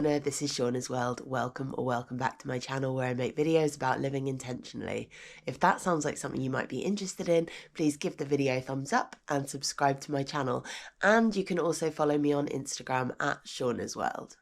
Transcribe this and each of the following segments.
Shauna, this is Shauna's World. Welcome or welcome back to my channel where I make videos about living intentionally. If that sounds like something you might be interested in, please give the video a thumbs up and subscribe to my channel. And you can also follow me on Instagram at Shauna's World.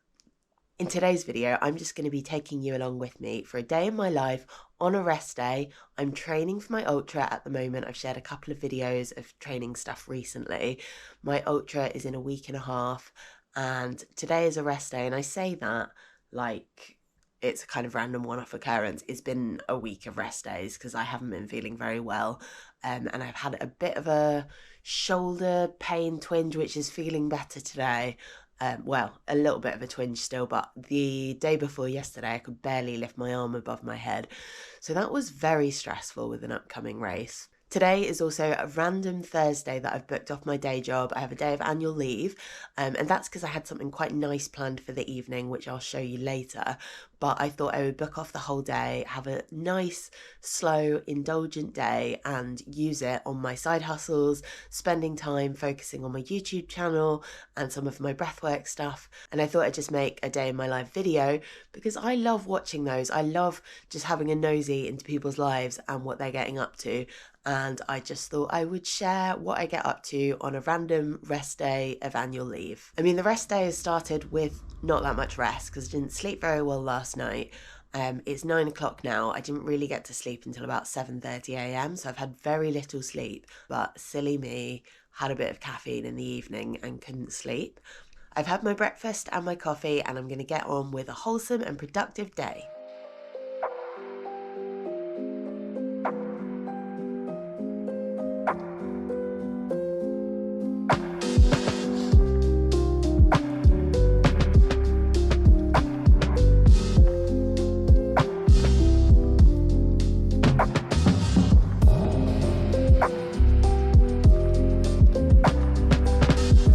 In today's video, I'm just going to be taking you along with me for a day in my life on a rest day. I'm training for my ultra at the moment. I've shared a couple of videos of training stuff recently. My ultra is in a week and a half. And today is a rest day, and I say that like it's a kind of random one-off occurrence. It's been a week of rest days because I haven't been feeling very well, and I've had a bit of a shoulder pain twinge, which is feeling better today. Well, a little bit of a twinge still, but the day before yesterday, I could barely lift my arm above my head. So that was very stressful with an upcoming race. Today is also a random Thursday that I've booked off my day job. I have a day of annual leave, and that's because I had something quite nice planned for the evening, which I'll show you later. But I thought I would book off the whole day, have a nice, slow, indulgent day and use it on my side hustles, spending time focusing on my YouTube channel and some of my breathwork stuff. And I thought I'd just make a day in my life video because I love watching those. I love just having a nosy into people's lives and what they're getting up to. And I just thought I would share what I get up to on a random rest day of annual leave. I mean, the rest day has started with not that much rest because I didn't sleep very well last night. It's 9 o'clock now. I didn't really get to sleep until about 7:30 a.m. So I've had very little sleep, but silly me, had a bit of caffeine in the evening and couldn't sleep. I've had my breakfast and my coffee, and I'm going to get on with a wholesome and productive day.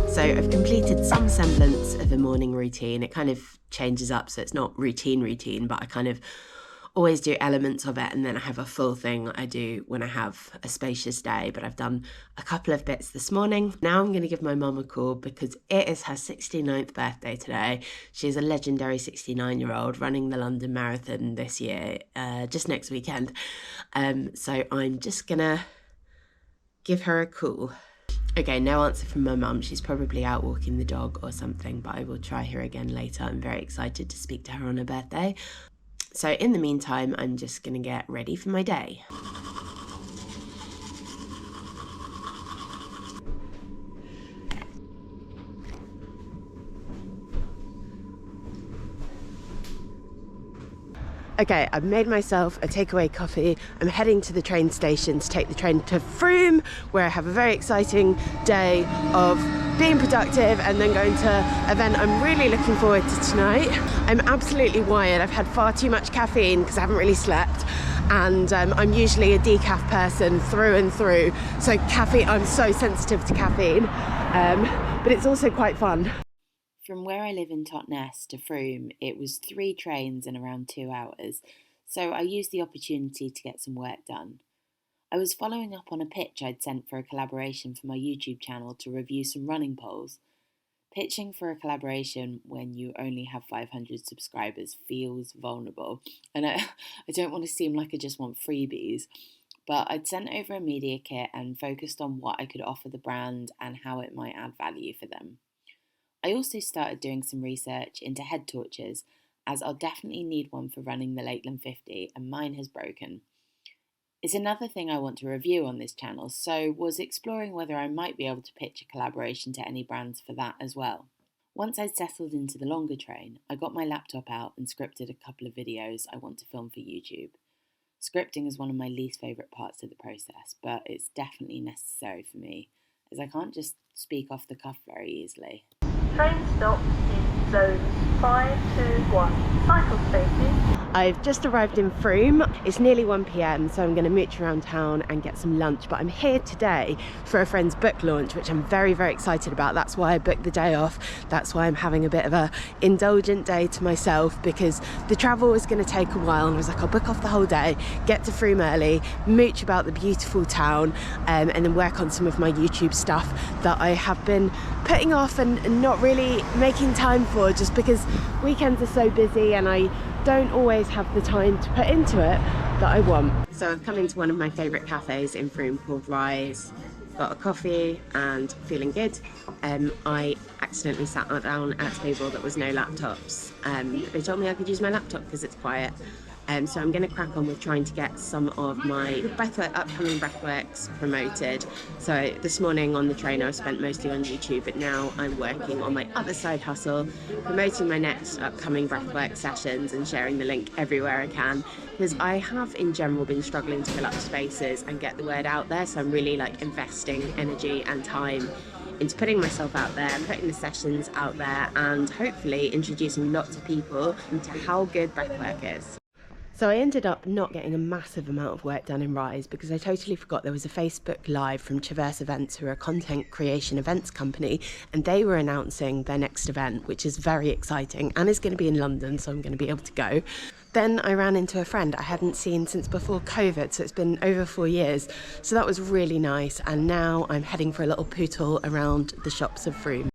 So I've completed some semblance of a morning routine. It kind of changes up, so it's not routine, but I kind of always do elements of it, and then I have a full thing I do when I have a spacious day. But I've done a couple of bits this morning. Now I'm going to give my mum a call because it is her 69th birthday today. She's a legendary 69-year-old running the London Marathon this year, just next weekend. So I'm just going to give her a call. Okay, no answer from my mum. She's probably out walking the dog or something, but I will try her again later. I'm very excited to speak to her on her birthday. So in the meantime, I'm just going to get ready for my day. Okay, I've made myself a takeaway coffee. I'm heading to the train station to take the train to Frome, where I have a very exciting day of being productive and then going to an event I'm really looking forward to tonight. I'm absolutely wired. I've had far too much caffeine because I haven't really slept, and I'm usually a decaf person through and through. So caffeine, I'm so sensitive to caffeine, but it's also quite fun. From where I live in Totnes to Frome, it was 3 trains in around 2 hours, so I used the opportunity to get some work done. I was following up on a pitch I'd sent for a collaboration for my YouTube channel to review some running polls. Pitching for a collaboration when you only have 500 subscribers feels vulnerable, and I don't want to seem like I just want freebies, but I'd sent over a media kit and focused on what I could offer the brand and how it might add value for them. I also started doing some research into head torches, as I'll definitely need one for running the Lakeland 50, and mine has broken. It's another thing I want to review on this channel, so was exploring whether I might be able to pitch a collaboration to any brands for that as well. Once I'd settled into the longer train, I got my laptop out and scripted a couple of videos I want to film for YouTube. Scripting is one of my least favourite parts of the process, but it's definitely necessary for me, as I can't just speak off the cuff very easily. Train stops in zones 5 to 1. Cycle spaces. I've just arrived in Frome. It's nearly 1 p.m, so I'm going to mooch around town and get some lunch. But I'm here today for a friend's book launch, which I'm very, very excited about. That's why I booked the day off. That's why I'm having a bit of a indulgent day to myself, because the travel was going to take a while. And I was like, I'll book off the whole day, get to Frome early, mooch about the beautiful town, and then work on some of my YouTube stuff that I have been putting off and not really making time for, just because weekends are so busy and I don't always have the time to put into it that I want. So I've come into one of my favourite cafes in Frome called Rise, got a coffee and feeling good. I accidentally sat down at a table that was no laptops. They told me I could use my laptop because it's quiet. So I'm going to crack on with trying to get some of my upcoming breathworks promoted. So this morning on the train I spent mostly on YouTube, but now I'm working on my other side hustle, promoting my next upcoming breathwork sessions and sharing the link everywhere I can, because I have in general been struggling to fill up spaces and get the word out there. So I'm really like investing energy and time into putting myself out there, putting the sessions out there, and hopefully introducing lots of people into how good breathwork is. So I ended up not getting a massive amount of work done in Rise because I totally forgot there was a Facebook Live from Traverse Events, who are a content creation events company, and they were announcing their next event, which is very exciting and is going to be in London, so I'm going to be able to go. Then I ran into a friend I hadn't seen since before COVID, so it's been over 4 years. So that was really nice, and now I'm heading for a little pootle around the shops of Frome.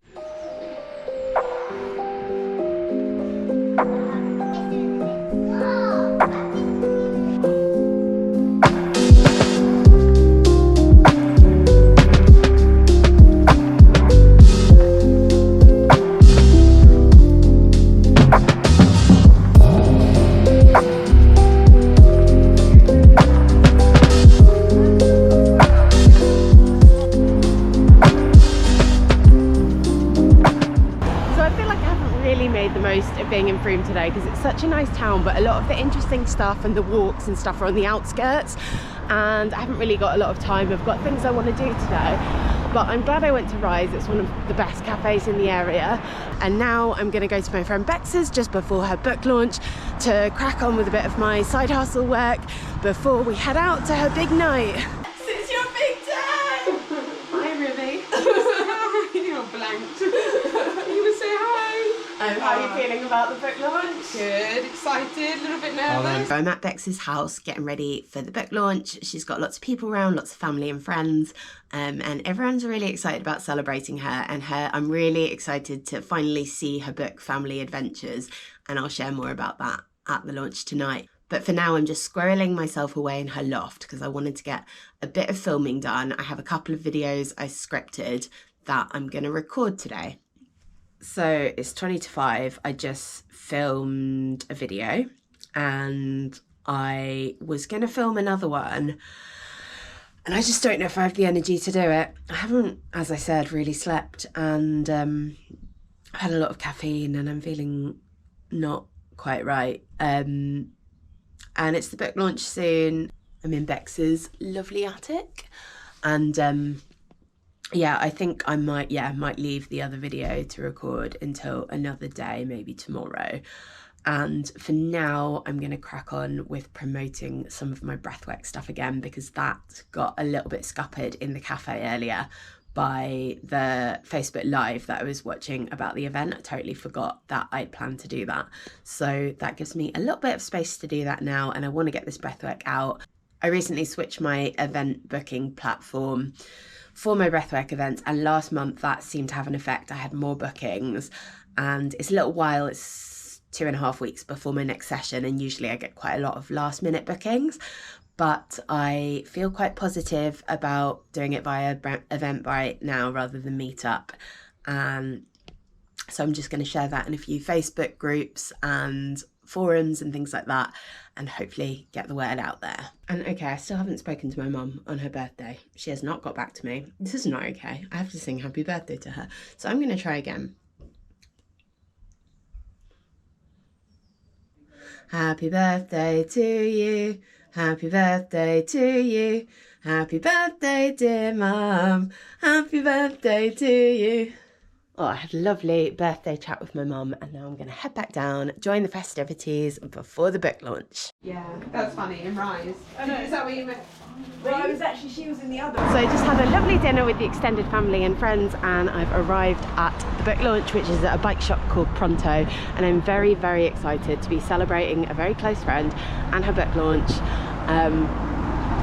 Being in Frome today because it's such a nice town, but a lot of the interesting stuff and the walks and stuff are on the outskirts, and I haven't really got a lot of time. I've got things I want to do today, but I'm glad I went to Rise. It's one of the best cafes in the area, and now I'm going to go to my friend Bex's just before her book launch to crack on with a bit of my side hustle work before we head out to her big night. It's your big day! Hi Ruby. You're blanked. You would say hi. How are you feeling about the book launch? Good, excited, a little bit nervous. I'm at Bex's house getting ready for the book launch. She's got lots of people around, lots of family and friends, and everyone's really excited about celebrating her and her. I'm really excited to finally see her book, Family Adventures, and I'll share more about that at the launch tonight. But for now, I'm just squirreling myself away in her loft because I wanted to get a bit of filming done. I have a couple of videos I scripted that I'm going to record today. So it's 20 to 5. I just filmed a video and I was going to film another one, and I just don't know if I have the energy to do it. I haven't, as I said, really slept, and I've had a lot of caffeine and I'm feeling not quite right. And it's the book launch soon. I'm in Bex's lovely attic, and yeah, I think I might leave the other video to record until another day, maybe tomorrow. And for now, I'm going to crack on with promoting some of my breathwork stuff again, because that got a little bit scuppered in the cafe earlier by the Facebook Live that I was watching about the event. I totally forgot that I'd planned to do that. So that gives me a little bit of space to do that now, and I want to get this breathwork out. I recently switched my event booking platform for my breathwork events, and last month that seemed to have an effect. I had more bookings, and it's a little while, it's 2.5 weeks before my next session, and usually I get quite a lot of last minute bookings, but I feel quite positive about doing it via Eventbrite now rather than Meetup. So I'm just going to share that in a few Facebook groups and forums and things like that, and hopefully get the word out there. And okay, I still haven't spoken to my mum on her birthday. She has not got back to me. This is not okay. I have to sing happy birthday to her. So I'm going to try again. Happy birthday to you. Happy birthday to you. Happy birthday, dear mum. Happy birthday to you. Oh, I had a lovely birthday chat with my mum, and now I'm going to head back down, join the festivities before the book launch. Yeah, that's funny, and Rise. Oh no, is that what you meant? Well, I was actually, she was in the other. So I just had a lovely dinner with the extended family and friends, and I've arrived at the book launch, which is at a bike shop called Pronto, and I'm very, very excited to be celebrating a very close friend and her book launch.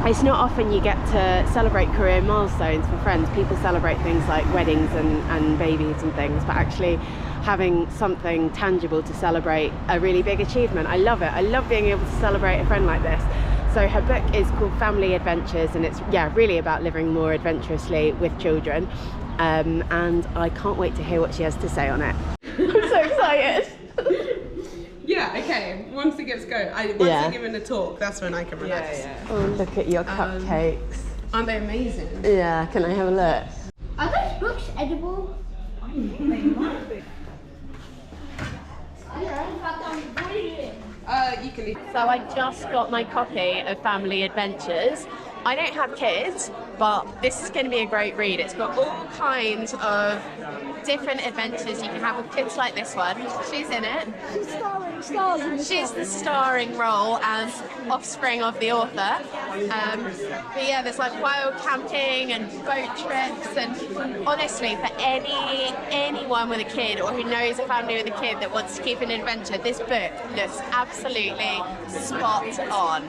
It's not often you get to celebrate career milestones for friends. People celebrate things like weddings and babies and things, but actually having something tangible to celebrate a really big achievement. I love it. I love being able to celebrate a friend like this. So her book is called Family Adventures, and it's really about living more adventurously with children. And I can't wait to hear what she has to say on it. I'm so excited. Yeah, okay. Once it gets going, once you're giving a talk, that's when I can relax. Yeah. Oh, look at your cupcakes. Aren't they amazing? Yeah, can I have a look? Are those books edible? I think they might be. You can leave. So I just got my copy of Family Adventures. I don't have kids, but this is going to be a great read. It's got all kinds of different adventures you can have with kids, like this one. She's in it. She's the starring role as offspring of the author. But yeah, there's like wild camping and boat trips, and honestly, for anyone with a kid or who knows a family with a kid that wants to keep an adventure, this book looks absolutely spot on.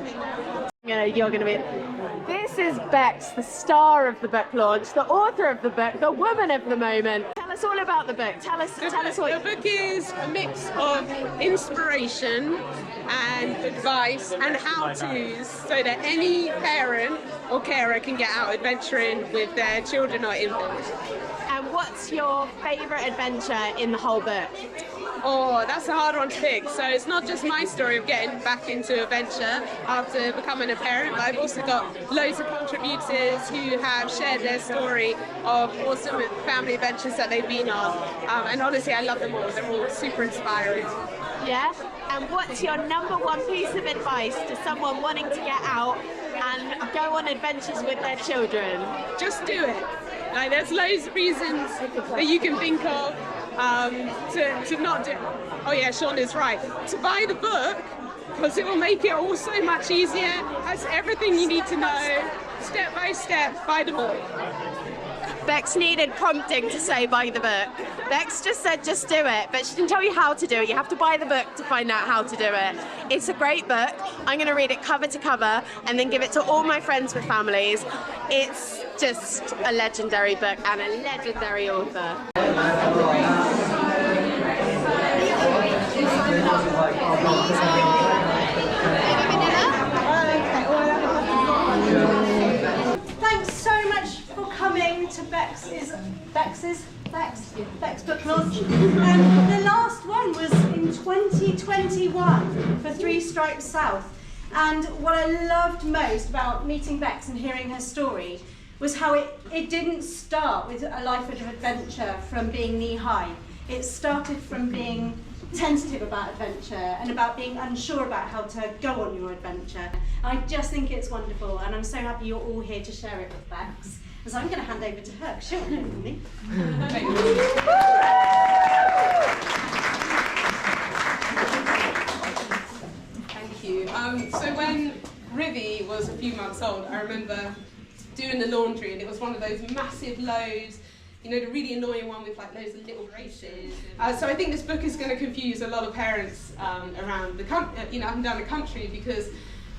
You're going to be... This is Bex, the star of the book launch, the author of the book, the woman of the moment. Tell us all about the book. Tell us what... The book is a mix of inspiration and advice and how-tos, so that any parent or carer can get out adventuring with their children or infants. And what's your favourite adventure in the whole book? Oh, that's a hard one to pick. So it's not just my story of getting back into adventure after becoming a parent, but I've also got loads of contributors who have shared their story of awesome family adventures that they've been on. And honestly, I love them all. They're all super inspiring. Yeah? And what's your number one piece of advice to someone wanting to get out and go on adventures with their children? Just do it. Like, there's loads of reasons that you can think of to not do. Oh yeah, Sean is right. To buy the book, because it will make it all so much easier. Has everything you need to know, step by step. Buy the book. Bex needed prompting to say buy the book. Bex just said just do it, but she didn't tell you how to do it. You have to buy the book to find out how to do it. It's a great book. I'm going to read it cover to cover and then give it to all my friends with families. It's just a legendary book and a legendary author. Thanks so much for coming to Bex's book launch. The last one was in 2021 for Three Stripes South. And what I loved most about meeting Bex and hearing her story was how it didn't start with a life of adventure from being knee-high. It started from being tentative about adventure and about being unsure about how to go on your adventure. I just think it's wonderful, and I'm so happy you're all here to share it with Bex. So I'm going to hand over to her, because she'll know from me. Thank you. So when Rivi was a few months old, I remember doing the laundry, and it was one of those massive loads, you know, the really annoying one with like loads of little races. So I think this book is going to confuse a lot of parents around the up and down the country, because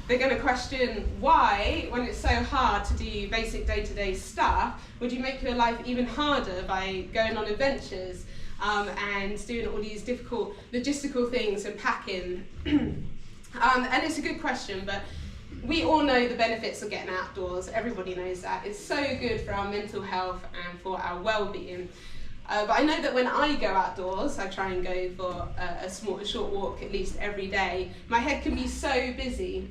they're going to question why, when it's so hard to do basic day-to-day stuff, would you make your life even harder by going on adventures and doing all these difficult logistical things and packing? And it's a good question, but we all know the benefits of getting outdoors. Everybody knows that. It's so good for our mental health and for our well-being. But I know that when I go outdoors, I try and go for a short walk at least every day. My head can be so busy.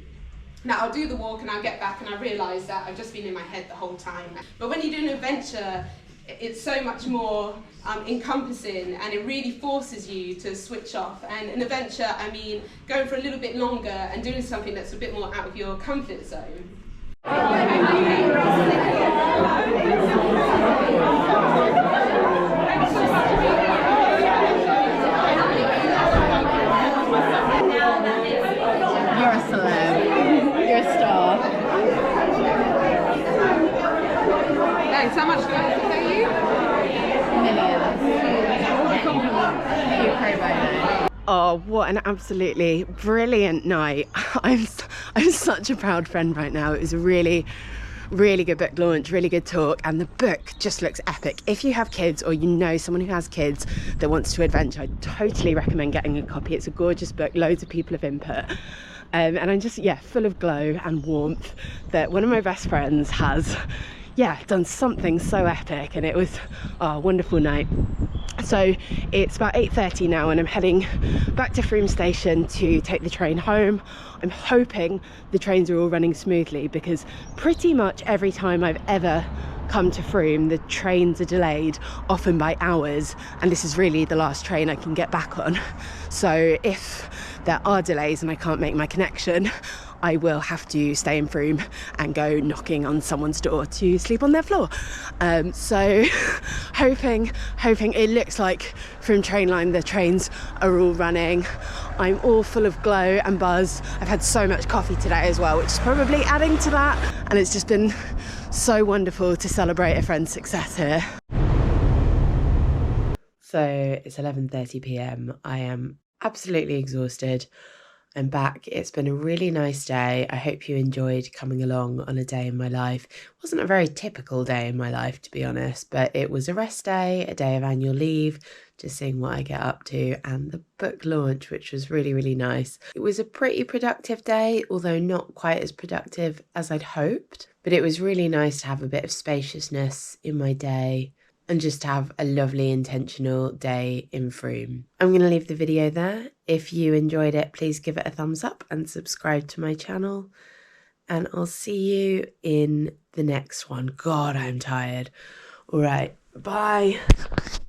Now I'll do the walk and I'll get back and I realise that I've just been in my head the whole time. But when you do an adventure, it's so much more encompassing, and it really forces you to switch off. And an adventure, I mean, going for a little bit longer and doing something that's a bit more out of your comfort zone. Oh, what an absolutely brilliant night. I'm such a proud friend right now. It was a really good book launch, really good talk, and the book just looks epic. If you have kids or you know someone who has kids that wants to adventure, I totally recommend getting a copy. It's a gorgeous book, loads of people have input. And I'm just, full of glow and warmth that one of my best friends has, done something so epic, and it was a wonderful night. So it's about 8:30 now and I'm heading back to Frome station to take the train home. I'm hoping the trains are all running smoothly, because pretty much every time I've ever come to Frome, the trains are delayed, often by hours, and this is really the last train I can get back on. So if there are delays and I can't make my connection, I will have to stay in Frome and go knocking on someone's door to sleep on their floor. So hoping it looks like from Trainline the trains are all running. I'm all full of glow and buzz. I've had so much coffee today as well, which is probably adding to that, and it's just been so wonderful to celebrate a friend's success here. So it's 11:30 p.m. I am absolutely exhausted. I'm back. It's been a really nice day. I hope you enjoyed coming along on a day in my life. It wasn't a very typical day in my life, to be honest, but it was a rest day, a day of annual leave, just seeing what I get up to, and the book launch, which was really nice. It was a pretty productive day, although not quite as productive as I'd hoped, but it was really nice to have a bit of spaciousness in my day and just have a lovely intentional day in Frome. I'm going to leave the video there. If you enjoyed it, please give it a thumbs up and subscribe to my channel. And I'll see you in the next one. God, I'm tired. All right, bye.